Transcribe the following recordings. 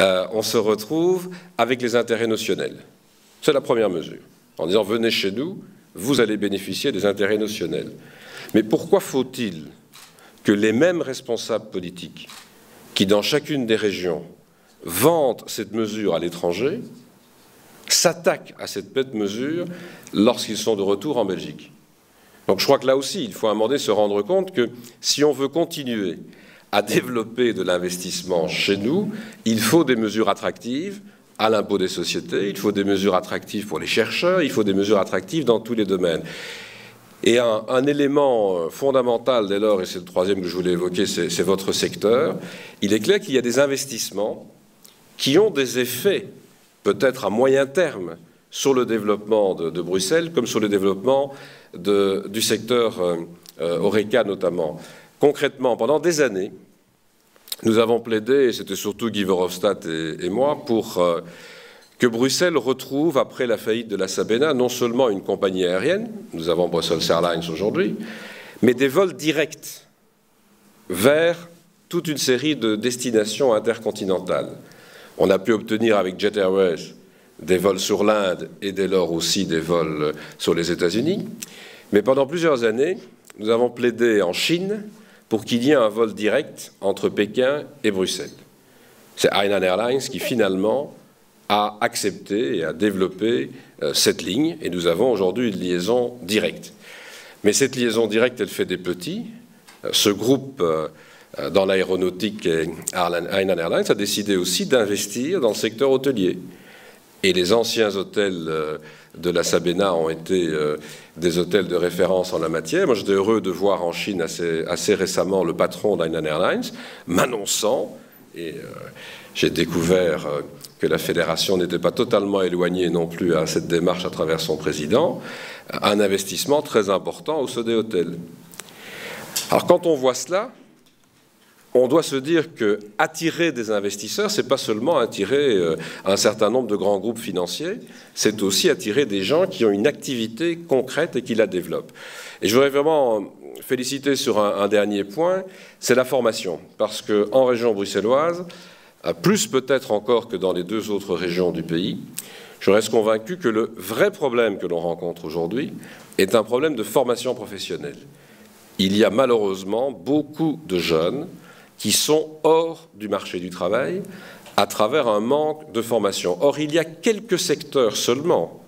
on se retrouve avec les intérêts notionnels. C'est la première mesure. En disant, venez chez nous, vous allez bénéficier des intérêts notionnels. Mais pourquoi faut-il que les mêmes responsables politiques qui, dans chacune des régions, vantent cette mesure à l'étranger, s'attaquent à cette même mesure lorsqu'ils sont de retour en Belgique? Donc je crois que là aussi, il faut à un moment donné se rendre compte que si on veut continuer à développer de l'investissement chez nous, il faut des mesures attractives à l'impôt des sociétés, il faut des mesures attractives pour les chercheurs, il faut des mesures attractives dans tous les domaines. Et un élément fondamental dès lors, et c'est le troisième que je voulais évoquer, c'est votre secteur, il est clair qu'il y a des investissements qui ont des effets, peut-être à moyen terme, sur le développement de Bruxelles, comme sur le développement du secteur Horeca notamment. Concrètement, pendant des années, nous avons plaidé, et c'était surtout Guy Verhofstadt et moi, pour que Bruxelles retrouve, après la faillite de la Sabena, non seulement une compagnie aérienne, nous avons Brussels Airlines aujourd'hui, mais des vols directs vers toute une série de destinations intercontinentales. On a pu obtenir avec Jet Airways des vols sur l'Inde et dès lors aussi des vols sur les États-Unis. Mais pendant plusieurs années, nous avons plaidé en Chine pour qu'il y ait un vol direct entre Pékin et Bruxelles. C'est Hainan Airlines qui finalement a accepté et a développé cette ligne, et nous avons aujourd'hui une liaison directe. Mais cette liaison directe, elle fait des petits. Ce groupe dans l'aéronautique, Hainan Airlines, a décidé aussi d'investir dans le secteur hôtelier. Et les anciens hôtels de la Sabena ont été des hôtels de référence en la matière. Moi, j'étais heureux de voir en Chine assez récemment le patron d'Hainan Airlines m'annonçant, et j'ai découvert que la fédération n'était pas totalement éloignée non plus à cette démarche à travers son président, un investissement très important au sein des hôtels. Alors quand on voit cela, on doit se dire que attirer des investisseurs, c'est pas seulement attirer un certain nombre de grands groupes financiers, c'est aussi attirer des gens qui ont une activité concrète et qui la développent. Et je voudrais vraiment féliciter sur un dernier point, c'est la formation, parce qu'en région bruxelloise, plus peut-être encore que dans les deux autres régions du pays, je reste convaincu que le vrai problème que l'on rencontre aujourd'hui est un problème de formation professionnelle. Il y a malheureusement beaucoup de jeunes qui sont hors du marché du travail à travers un manque de formation. Or, il y a quelques secteurs seulement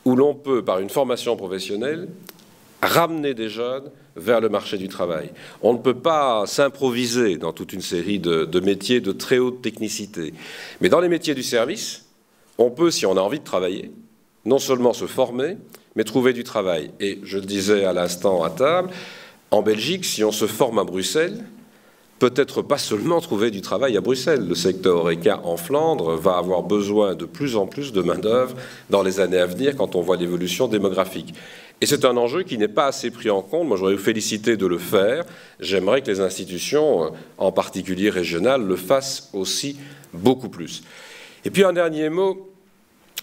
où l'on peut, par une formation professionnelle, ramener des jeunes vers le marché du travail. On ne peut pas s'improviser dans toute une série de métiers de très haute technicité. Mais dans les métiers du service, on peut, si on a envie de travailler, non seulement se former, mais trouver du travail. Et je le disais à l'instant à table, en Belgique, si on se forme à Bruxelles, peut-être pas seulement trouver du travail à Bruxelles. Le secteur Horeca en Flandre va avoir besoin de plus en plus de main-d'œuvre dans les années à venir quand on voit l'évolution démographique. Et c'est un enjeu qui n'est pas assez pris en compte. Moi, je voudrais vous féliciter de le faire. J'aimerais que les institutions, en particulier régionales, le fassent aussi beaucoup plus. Et puis un dernier mot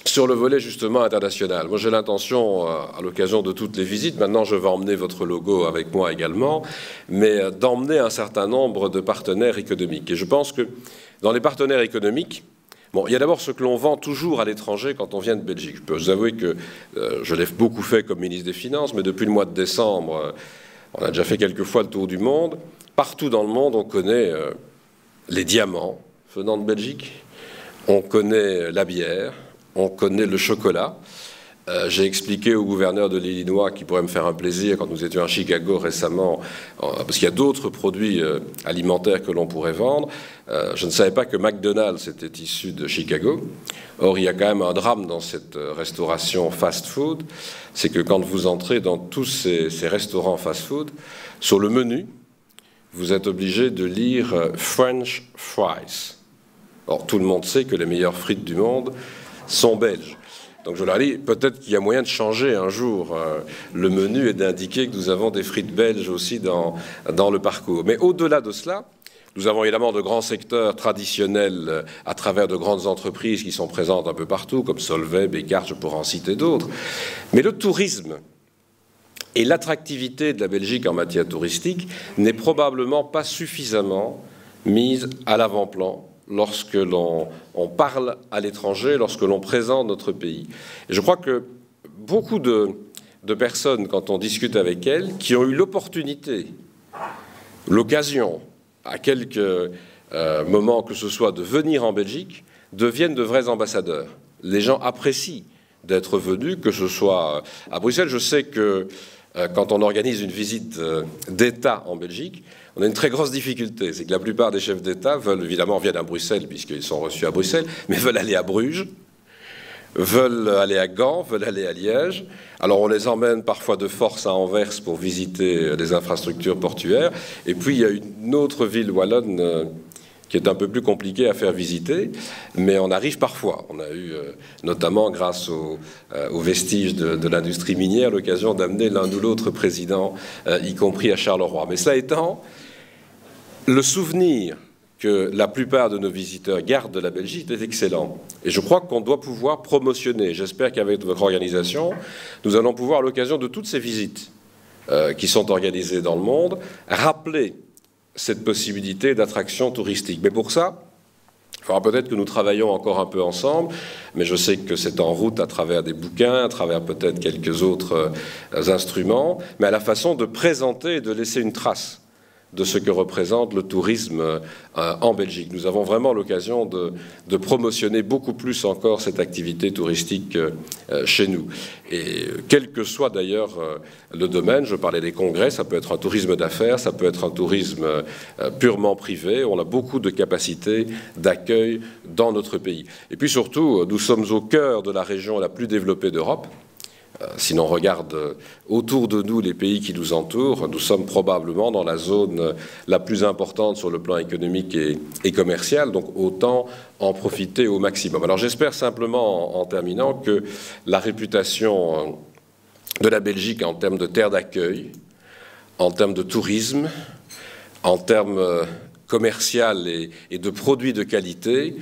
sur le volet justement international. Moi, j'ai l'intention, à l'occasion de toutes les visites, maintenant je vais emmener votre logo avec moi également, mais d'emmener un certain nombre de partenaires économiques. Et je pense que dans les partenaires économiques, bon, il y a d'abord ce que l'on vend toujours à l'étranger quand on vient de Belgique. Je peux vous avouer que je l'ai beaucoup fait comme ministre des Finances, mais depuis le mois de décembre, on a déjà fait quelques fois le tour du monde. Partout dans le monde, on connaît les diamants venant de Belgique, on connaît la bière, on connaît le chocolat. J'ai expliqué au gouverneur de l'Illinois qui pourrait me faire un plaisir quand nous étions à Chicago récemment, parce qu'il y a d'autres produits alimentaires que l'on pourrait vendre. Je ne savais pas que McDonald's était issu de Chicago. Or, il y a quand même un drame dans cette restauration fast-food, c'est que quand vous entrez dans tous ces restaurants fast-food, sur le menu, vous êtes obligé de lire French fries. Or, tout le monde sait que les meilleures frites du monde sont belges. Donc je leur dis, peut-être qu'il y a moyen de changer un jour le menu et d'indiquer que nous avons des frites belges aussi dans le parcours. Mais au-delà de cela, nous avons évidemment de grands secteurs traditionnels à travers de grandes entreprises qui sont présentes un peu partout, comme Solvay, Bécard, je pourrais en citer d'autres. Mais le tourisme et l'attractivité de la Belgique en matière touristique n'est probablement pas suffisamment mise à l'avant-plan lorsque l'on parle à l'étranger, lorsque l'on présente notre pays. Et je crois que beaucoup de personnes, quand on discute avec elles, qui ont eu l'opportunité, l'occasion, à quelques moments que ce soit, de venir en Belgique, deviennent de vrais ambassadeurs. Les gens apprécient d'être venus, que ce soit à Bruxelles. Je sais que quand on organise une visite d'État en Belgique, on a une très grosse difficulté. C'est que la plupart des chefs d'État veulent, évidemment, viennent à Bruxelles, puisqu'ils sont reçus à Bruxelles, mais veulent aller à Bruges, veulent aller à Gand, veulent aller à Liège. Alors on les emmène parfois de force à Anvers pour visiter les infrastructures portuaires. Et puis il y a une autre ville wallonne qui est un peu plus compliquée à faire visiter, mais on arrive parfois. On a eu, notamment grâce aux vestiges de l'industrie minière, l'occasion d'amener l'un ou l'autre président, y compris à Charleroi. Mais cela étant, le souvenir que la plupart de nos visiteurs gardent de la Belgique est excellent. Et je crois qu'on doit pouvoir promotionner. J'espère qu'avec votre organisation, nous allons pouvoir, à l'occasion de toutes ces visites qui sont organisées dans le monde, rappeler cette possibilité d'attraction touristique. Mais pour ça, il faudra peut-être que nous travaillions encore un peu ensemble, mais je sais que c'est en route à travers des bouquins, à travers peut-être quelques autres instruments, mais à la façon de présenter et de laisser une trace de ce que représente le tourisme en Belgique. Nous avons vraiment l'occasion de promotionner beaucoup plus encore cette activité touristique chez nous. Et quel que soit d'ailleurs le domaine, je parlais des congrès, ça peut être un tourisme d'affaires, ça peut être un tourisme purement privé. On a beaucoup de capacités d'accueil dans notre pays. Et puis surtout, nous sommes au cœur de la région la plus développée d'Europe. Si l'on regarde autour de nous les pays qui nous entourent, nous sommes probablement dans la zone la plus importante sur le plan économique et commercial, donc autant en profiter au maximum. Alors j'espère simplement, en terminant, que la réputation de la Belgique en termes de terre d'accueil, en termes de tourisme, en termes commercial et de produits de qualité,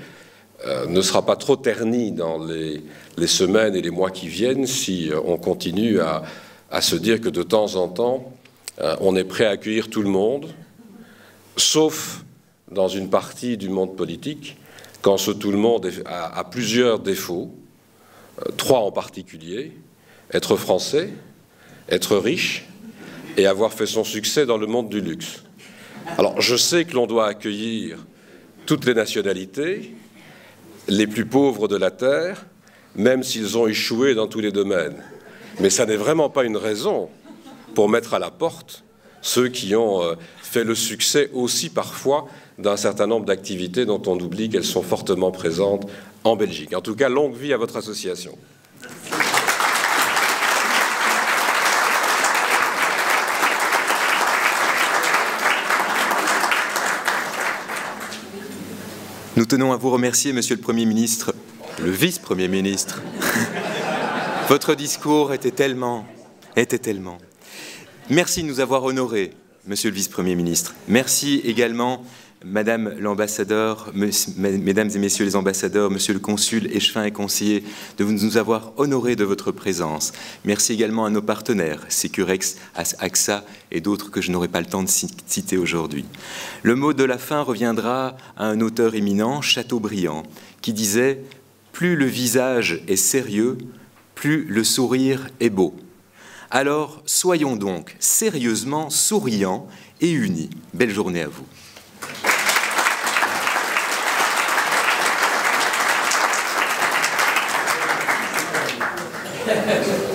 ne sera pas trop terni dans les semaines et les mois qui viennent si on continue à se dire que de temps en temps, on est prêt à accueillir tout le monde, sauf dans une partie du monde politique, quand ce tout le monde a plusieurs défauts, 3 en particulier: être français, être riche et avoir fait son succès dans le monde du luxe. Alors je sais que l'on doit accueillir toutes les nationalités, les plus pauvres de la terre, même s'ils ont échoué dans tous les domaines. Mais ça n'est vraiment pas une raison pour mettre à la porte ceux qui ont fait le succès aussi parfois d'un certain nombre d'activités dont on oublie qu'elles sont fortement présentes en Belgique. En tout cas, longue vie à votre association. Nous tenons à vous remercier, Monsieur le Premier ministre, le Vice-Premier ministre. Votre discours était tellement. Merci de nous avoir honorés, Monsieur le Vice-Premier ministre. Merci également, Madame l'ambassadeur, Mesdames et Messieurs les ambassadeurs, Monsieur le consul, échevin et conseiller, de nous avoir honorés de votre présence. Merci également à nos partenaires, Securex, AXA et d'autres que je n'aurai pas le temps de citer aujourd'hui. Le mot de la fin reviendra à un auteur éminent, Chateaubriand, qui disait « Plus le visage est sérieux, plus le sourire est beau ». Alors, soyons donc sérieusement souriants et unis. Belle journée à vous. Thank you.